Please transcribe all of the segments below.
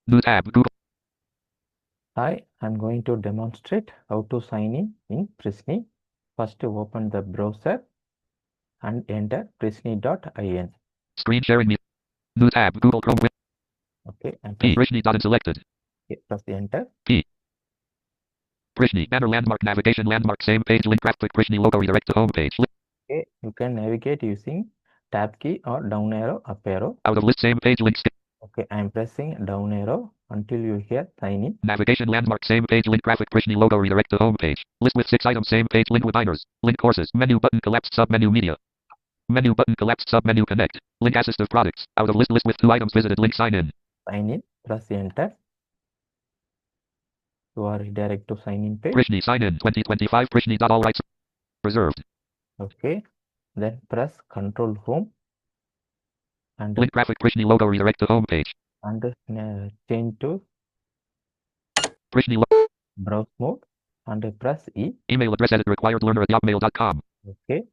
New tab. Google. Hi, I'm going to demonstrate how to sign in Prishni. First, open the browser and enter prishni.in. Screen sharing me. New tab. Google Chrome. Okay, and P. press, Prishni. Selected. press enter. P. Prishni. Banner landmark navigation landmark same page link graphic Prishni logo redirect to home page. Okay, you can navigate using tab key or down arrow, up arrow. Out of list same page links. Okay, I'm pressing down arrow until you hear sign in. Navigation landmark same page link graphic Prishni logo redirect to home page. List with 6 items same page link with minors. Link courses. Menu button collapsed submenu media. Menu button collapsed submenu connect. Link assistive products. Out of list with 2 items visited link sign in. Sign in, press enter. You are redirect to sign in page. Prishni sign in 2025 Prishni. All rights reserved. Okay, then press Control Home and link graphic Prishni logo redirect to home page. And change to Prishni browse mode and press E. Email address edit required learner at yahoo.com. Okay.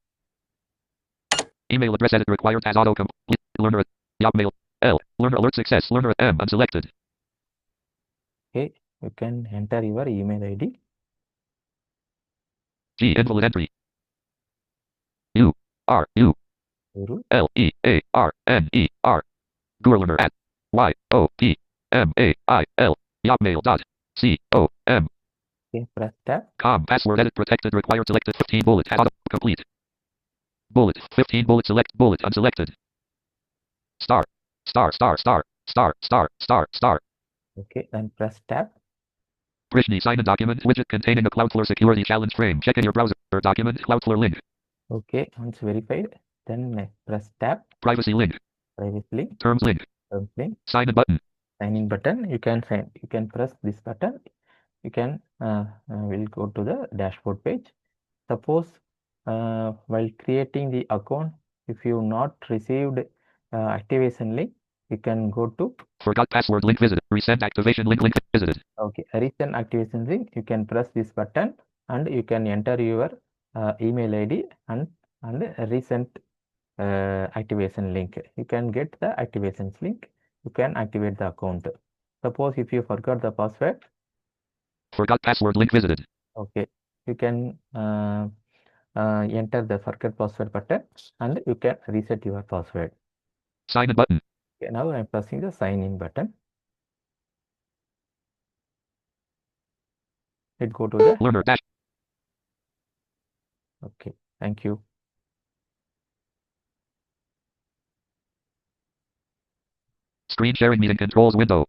Email address edit required as autocomplete learner at yahoo. L. Learner alert success learner at M unselected. Okay, you can enter your email ID. G invalid entry. U R U L E A R N E R. Learner at Y O P M A I L yahoo.com. Okay, press tab. Password edit protected required selected 15 bullet auto complete. Bullet 15 bullet select bullet unselected. Star. Okay, then press tab. Prishni sign a document widget containing a Cloudflare security challenge frame. Check in your browser document Cloudflare link. Okay, once verified, then press tab. Privacy link. Privacy link. Terms link. Terms link. Sign in button. Sign in button. You can press this button. You can will go to the dashboard page. Suppose while creating the account, if you not received activation link, you can go to forgot password link visited. Resend activation link visited. Okay, resend activation link. You can press this button and you can enter your email ID and resend activation link. You can get the activation link. You can activate the account. Suppose if you forgot the password. Forgot password link visited. Okay, you can enter the forget password button and you can reset your password. Sign in button. Okay, now I'm pressing the sign in button. It go to the learner dash. Okay, thank you. Screen sharing meeting controls window.